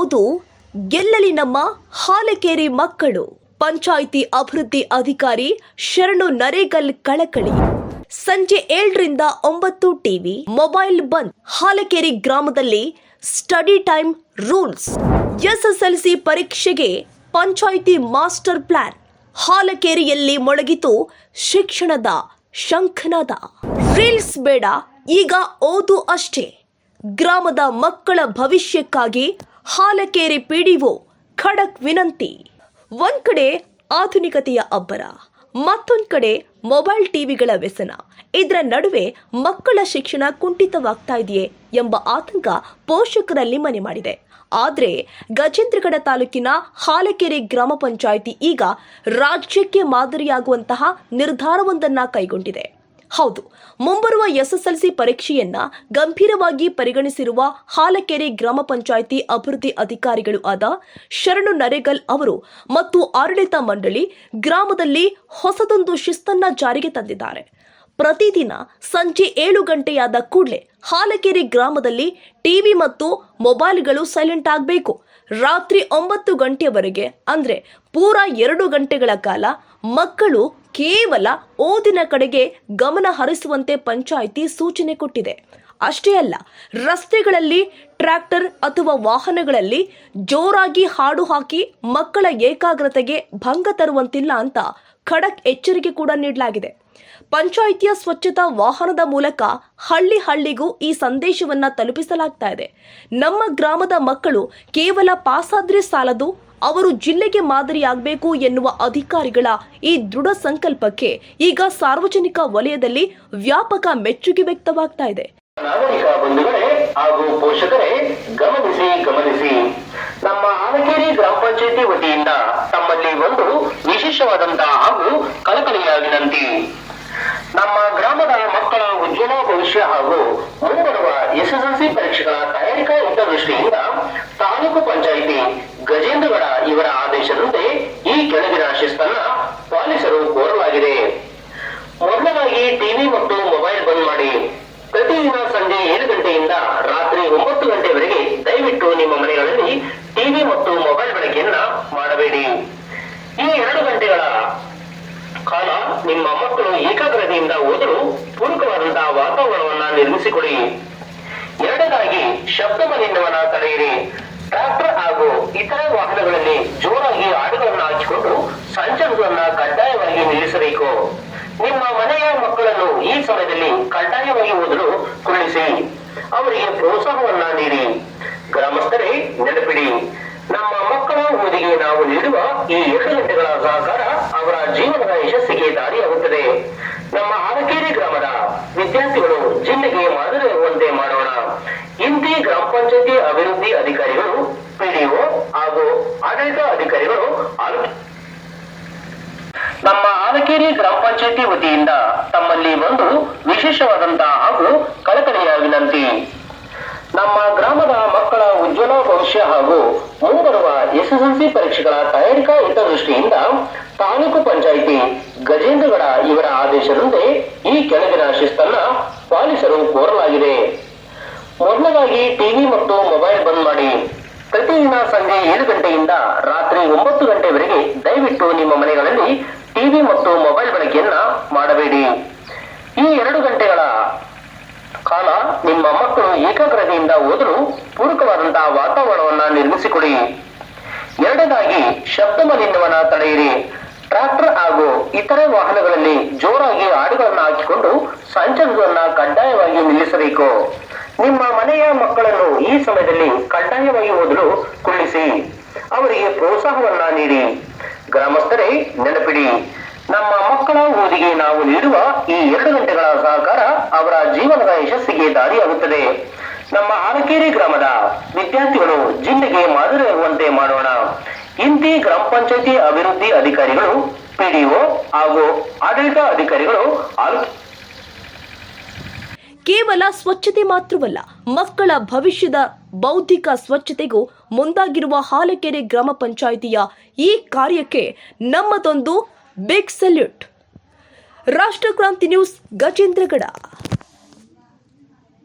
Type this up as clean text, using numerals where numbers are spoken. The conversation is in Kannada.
ಓದು ಗೆಲ್ಲಲಿ ನಮ್ಮ ಹಾಲಕೇರಿ ಮಕ್ಕಳು. ಪಂಚಾಯಿತಿ ಅಭಿವೃದ್ಧಿ ಅಧಿಕಾರಿ ಶರಣು ನರೇಗಲ್ ಕಳಕಳಿ. ಸಂಜೆ 7ರಿಂದ 9 ಟಿವಿ ಮೊಬೈಲ್ ಬಂದ್. ಹಾಲಕೇರಿ ಗ್ರಾಮದಲ್ಲಿ ಸ್ಟಡಿ ಟೈಮ್ ರೂಲ್ಸ್. ಎಸ್ಎಸ್ಎಲ್ಸಿ ಪರೀಕ್ಷೆಗೆ ಪಂಚಾಯಿತಿ ಮಾಸ್ಟರ್ ಪ್ಲಾನ್. ಹಾಲಕೇರಿಯಲ್ಲಿ ಮೊಳಗಿತು ಶಿಕ್ಷಣದ ಶಂಖನಾದ. ರೀಲ್ಸ್ ಬೇಡ, ಈಗ ಓದು ಅಷ್ಟೇ. ಗ್ರಾಮದ ಮಕ್ಕಳ ಭವಿಷ್ಯಕ್ಕಾಗಿ ಹಾಲಕೇರಿ ಪಿಡಿಒ ಖಡಕ್ ವಿನಂತಿ. ಒಂದ್ ಕಡೆ ಆಧುನಿಕತೆಯ ಅಬ್ಬರ, ಮತ್ತೊಂದು ಕಡೆ ಮೊಬೈಲ್ ಟಿವಿಗಳ ವ್ಯಸನ. ಇದರ ನಡುವೆ ಮಕ್ಕಳ ಶಿಕ್ಷಣ ಕುಂಠಿತವಾಗ್ತಾ ಇದೆಯೇ ಎಂಬ ಆತಂಕ ಪೋಷಕರಲ್ಲಿ ಮನೆ ಮಾಡಿದೆ. ಆದರೆ ಗಜೇಂದ್ರಗಡ ತಾಲೂಕಿನ ಹಾಲಕೇರಿ ಗ್ರಾಮ ಪಂಚಾಯಿತಿ ಈಗ ರಾಜ್ಯಕ್ಕೆ ಮಾದರಿಯಾಗುವಂತಹ ನಿರ್ಧಾರವೊಂದನ್ನು ಕೈಗೊಂಡಿದೆ. ಹೌದು, ಮುಂಬರುವ ಎಸ್ಎಸ್ಎಲ್ಸಿ ಪರೀಕ್ಷೆಯನ್ನ ಗಂಭೀರವಾಗಿ ಪರಿಗಣಿಸಿರುವ ಹಾಲಕೇರಿ ಗ್ರಾಮ ಪಂಚಾಯಿತಿ ಅಭಿವೃದ್ಧಿ ಅಧಿಕಾರಿಗಳು ಆದ ಶರಣು ನರೇಗಲ್ ಅವರು ಮತ್ತು ಆಡಳಿತ ಮಂಡಳಿ ಗ್ರಾಮದಲ್ಲಿ ಹೊಸದೊಂದು ಶಿಸ್ತನ್ನ ಜಾರಿಗೆ ತಂದಿದ್ದಾರೆ. ಪ್ರತಿದಿನ ಸಂಜೆ 7 ಗಂಟೆಯಾದ ಕೂಡಲೇ ಹಾಲಕೇರಿ ಗ್ರಾಮದಲ್ಲಿ ಟಿವಿ ಮತ್ತು ಮೊಬೈಲ್ಗಳು ಸೈಲೆಂಟ್ ಆಗಬೇಕು. ರಾತ್ರಿ 9 ಗಂಟೆಯವರೆಗೆ ಅಂದ್ರೆ ಪೂರಾ 2 ಗಂಟೆಗಳ ಕಾಲ ಮಕ್ಕಳು ಕೇವಲ ಓದಿನ ಕಡೆಗೆ ಗಮನ ಹರಿಸುವಂತೆ ಪಂಚಾಯಿತಿ ಸೂಚನೆ ಕೊಟ್ಟಿದೆ. ಅಷ್ಟೇ ಅಲ್ಲ, ರಸ್ತೆಗಳಲ್ಲಿ ಟ್ರ್ಯಾಕ್ಟರ್ ಅಥವಾ ವಾಹನಗಳಲ್ಲಿ ಜೋರಾಗಿ ಹಾಡು ಹಾಕಿ ಮಕ್ಕಳ ಏಕಾಗ್ರತೆಗೆ ಭಂಗ ತರುವಂತಿಲ್ಲ ಅಂತ ಖಡಕ್ ಎಚ್ಚರಿಕೆ ಕೂಡ ನೀಡಲಾಗಿದೆ. ಪಂಚಾಯಿತಿಯ ಸ್ವಚ್ಛತಾ ವಾಹನದ ಮೂಲಕ ಹಳ್ಳಿಗೂ ಈ ಸಂದೇಶವನ್ನ ತಲುಪಿಸಲಾಗ್ತಾ ಇದೆ. ನಮ್ಮ ಗ್ರಾಮದ ಮಕ್ಕಳು ಕೇವಲ ಪಾಸಾದ್ರೆ ಸಾಲದು, ಅವರು ಜಿಲ್ಲೆಗೆ ಮಾದರಿಯಾಗಬೇಕು ಎನ್ನುವ ಅಧಿಕಾರಿಗಳ ಈ ದೃಢ ಸಂಕಲ್ಪಕ್ಕೆ ಈಗ ಸಾರ್ವಜನಿಕ ವಲಯದಲ್ಲಿ ವ್ಯಾಪಕ ಮೆಚ್ಚುಗೆ ವ್ಯಕ್ತವಾಗ್ತಾ ಇದೆ. ನಾಗರಿಕ ಬಂಧುಗಳೇ ಹಾಗೂ ಪೋಷಕರೇ, ಗಮನಿಸಿ ನಮ್ಮ ಹಾಲಕೇರಿ ಗ್ರಾಮ ಪಂಚಾಯಿತಿ ವತಿಯಿಂದ ತಮ್ಮಲ್ಲಿ ಒಂದು ವಿಶೇಷವಾದಂತಹ ಹಾಗೂ ಕಳಕಳಿಯ ವಿನಂತಿ. ನಮ್ಮ ಗ್ರಾಮದ ಮಕ್ಕಳ ಉಜ್ವಲ ಭವಿಷ್ಯ ಹಾಗೂ ಮುಂಬರುವ ಎಸ್ಎಸ್ಎಲ್ಸಿ ಪರೀಕ್ಷೆಗಳ ತಯಾರಿಕಾ ಹಿತದೃಷ್ಟಿಯಿಂದ ತಾಲೂಕು ಪಂಚಾಯಿತಿ ಗಜೇಂದ್ರಗಡ ಇವರ ಆದೇಶದಂತೆ ಈ ಕೆಳಗಿನ ಶಿಸ್ತನ್ನ ಪಾಲಿಸಲು ಕೋರಲಾಗಿದೆ. ಮೊದಲನಾಗಿ ಟಿವಿ ಮತ್ತು ಮೊಬೈಲ್ ಬಂದ್ ಮಾಡಿ. ಪ್ರತಿದಿನ ಸಂಜೆ 7 ಗಂಟೆಯಿಂದ ರಾತ್ರಿ 9 ಗಂಟೆವರೆಗೆ ದಯವಿಟ್ಟು ನಿಮ್ಮ ಮನೆಗಳಲ್ಲಿ ಟಿವಿ ಮತ್ತು ಮೊಬೈಲ್ ಬಳಕೆಯನ್ನ ಮಾಡಬೇಡಿ. ಈ 2 ಗಂಟೆಗಳ ಕಾಲ ನಿಮ್ಮ ಮಕ್ಕಳು ಏಕಾಗ್ರತೆಯಿಂದ ಓದಲು ಪೂರಕವಾದಂತಹ ವಾತಾವರಣವನ್ನ ನಿರ್ಮಿಸಿಕೊಡಿ. ಎರಡನೇದಾಗಿ ಶಬ್ದ ಮಾಲಿನ್ಯವನ್ನ ತಡೆಯಿರಿ. ಟ್ರ್ಯಾಕ್ಟರ್ ಹಾಗೂ ಇತರ ವಾಹನಗಳಲ್ಲಿ ಜೋರಾಗಿ ಹಾಡುಗಳನ್ನು ಹಾಕಿಕೊಂಡು ಸಂಚಾರವನ್ನ ಕಡ್ಡಾಯವಾಗಿ ನಿಲ್ಲಿಸಬೇಕು. ನಿಮ್ಮ ಮನೆಯ ಮಕ್ಕಳನ್ನು ಈ ಸಮಯದಲ್ಲಿ ಕಡ್ಡಾಯವಾಗಿ ಓದಲು ಕುಳ್ಳಿಸಿ ಅವರಿಗೆ ಪ್ರೋತ್ಸಾಹವನ್ನ ನೀಡಿ. ಗ್ರಾಮಸ್ಥರೇ, ನೆನಪಿಡಿ, ನಮ್ಮ ಮಕ್ಕಳ ಓದಿಗೆ ನಾವು ನೀಡುವ ಈ 2 ಗಂಟೆಗಳ ಸಹಕಾರ ಅವರ ಜೀವನದ ಯಶಸ್ಸಿಗೆ ದಾರಿಯಾಗುತ್ತದೆ. ನಮ್ಮ ಹಾಲಕೇರಿ ಗ್ರಾಮದ ವಿದ್ಯಾರ್ಥಿಗಳು ಜಿಲ್ಲೆಗೆ ಮಾದರಿಯಾಗುವಂತೆ ಮಾಡೋಣ. ಇಂತಿ ಗ್ರಾಮ ಪಂಚಾಯಿತಿ ಅಭಿವೃದ್ಧಿ ಅಧಿಕಾರಿಗಳು, ಪಿಡಿಒ ಹಾಗೂ ಆಡಳಿತ ಅಧಿಕಾರಿಗಳು ನಮ್ಮ ಹಾಲಕೇರಿ ಗ್ರಾಮ ಪಂಚಾಯಿತಿ ವತಿಯಿಂದ ತಮ್ಮಲ್ಲಿ ಒಂದು ವಿಶೇಷವಾದಂತಹ ಹಾಗೂ ಕಳಕಳಿಯ ವಿನಂತಿ. ನಮ್ಮ ಗ್ರಾಮದ ಮಕ್ಕಳ ಉಜ್ವಲ ಭವಿಷ್ಯ ಹಾಗೂ ಮುಂಬರುವ ಎಸ್ಎಸ್ಎಲ್ಸಿ ಪರೀಕ್ಷೆಗಳ ತಯಾರಿಕಾ ಹಿತದೃಷ್ಟಿಯಿಂದ ತಾಲೂಕು ಪಂಚಾಯಿತಿ ಗಜೇಂದ್ರಗಡ ಇವರ ಆದೇಶದಂತೆ ಈ ಕೆಳಗಿನ ಶಿಸ್ತನ್ನ ಪಾಲಿಸಲು ಕೋರಲಾಗಿದೆ. ಮೊದಲನಾಗಿ ಟಿವಿ ಮತ್ತು ಮೊಬೈಲ್ ಬಂದ್ ಮಾಡಿ. ಪ್ರತಿದಿನ ಸಂಜೆ 7 ಗಂಟೆಯಿಂದ ರಾತ್ರಿ 9 ಗಂಟೆವರೆಗೆ ದಯವಿಟ್ಟು ನಿಮ್ಮ ಮನೆಗಳಲ್ಲಿ ಟಿವಿ ಮತ್ತು ಮೊಬೈಲ್ ಬಳಕೆಯನ್ನ ಮಾಡಬೇಡಿ. ಈ 2 ಗಂಟೆಗಳ ಕಾಲ ನಿಮ್ಮ ಮಕ್ಕಳು ಏಕಾಗ್ರತೆಯಿಂದ ಓದಲು ಪೂರಕವಾದಂತಹ ವಾತಾವರಣವನ್ನ ನಿರ್ಮಿಸಿಕೊಡಿ. ಎರಡನೇದಾಗಿ ಶಬ್ದ ಮಾಲಿನ್ಯವನ್ನ ತಡೆಯಿರಿ. ಟ್ರ್ಯಾಕ್ಟರ್ ಹಾಗೂ ಇತರ ವಾಹನಗಳಲ್ಲಿ ಜೋರಾಗಿ ಹಾಡುಗಳನ್ನು ಹಾಕಿಕೊಂಡು ಸಂಚಾರವನ್ನ ಕಡ್ಡಾಯವಾಗಿ ನಿಲ್ಲಿಸಬೇಕು. ನಿಮ್ಮ ಮನೆಯ ಮಕ್ಕಳನ್ನು ಈ ಸಮಯದಲ್ಲಿ ಕಡ್ಡಾಯವಾಗಿ ಓದಲು ಕುಳ್ಳಿಸಿ ಅವರಿಗೆ ಪ್ರೋತ್ಸಾಹವನ್ನ ನೀಡಿ. ಗ್ರಾಮಸ್ಥರೇ, ನೆನಪಿಡಿ, ನಮ್ಮ ಮಕ್ಕಳ ಓದಿಗೆ ನಾವು ನೀಡುವ ಈ 2 ಗಂಟೆಗಳ ಸಹಕಾರ ಅವರ ಜೀವನದ ಯಶಸ್ಸಿಗೆ ದಾರಿಯಾಗುತ್ತದೆ. ನಮ್ಮ ಹಾಲಕೇರಿ ಗ್ರಾಮದ ವಿದ್ಯಾರ್ಥಿಗಳು ಜಿಲ್ಲೆಗೆ ಮಾದರಿಯಾಗುವಂತೆ ಮಾಡೋಣ. ಇಂತಿ ಗ್ರಾಮ ಪಂಚಾಯಿತಿ ಅಭಿವೃದ್ಧಿ ಅಧಿಕಾರಿಗಳು, ಪಿಡಿಒ ಹಾಗೂ ಆಡಳಿತ ಅಧಿಕಾರಿಗಳು ಕೇವಲ ಸ್ವಚ್ಛತೆ ಮಾತ್ರವಲ್ಲ, ಮಕ್ಕಳ ಭವಿಷ್ಯದ ಬೌದ್ಧಿಕ ಸ್ವಚ್ಛತೆಗೂ ಮುಂದಾಗಿರುವ ಹಾಲಕೇರಿ ಗ್ರಾಮ ಪಂಚಾಯಿತಿಯ ಈ ಕಾರ್ಯಕ್ಕೆ ನಮ್ಮದೊಂದು big salute. Rashtrakranti news, Gajendragad.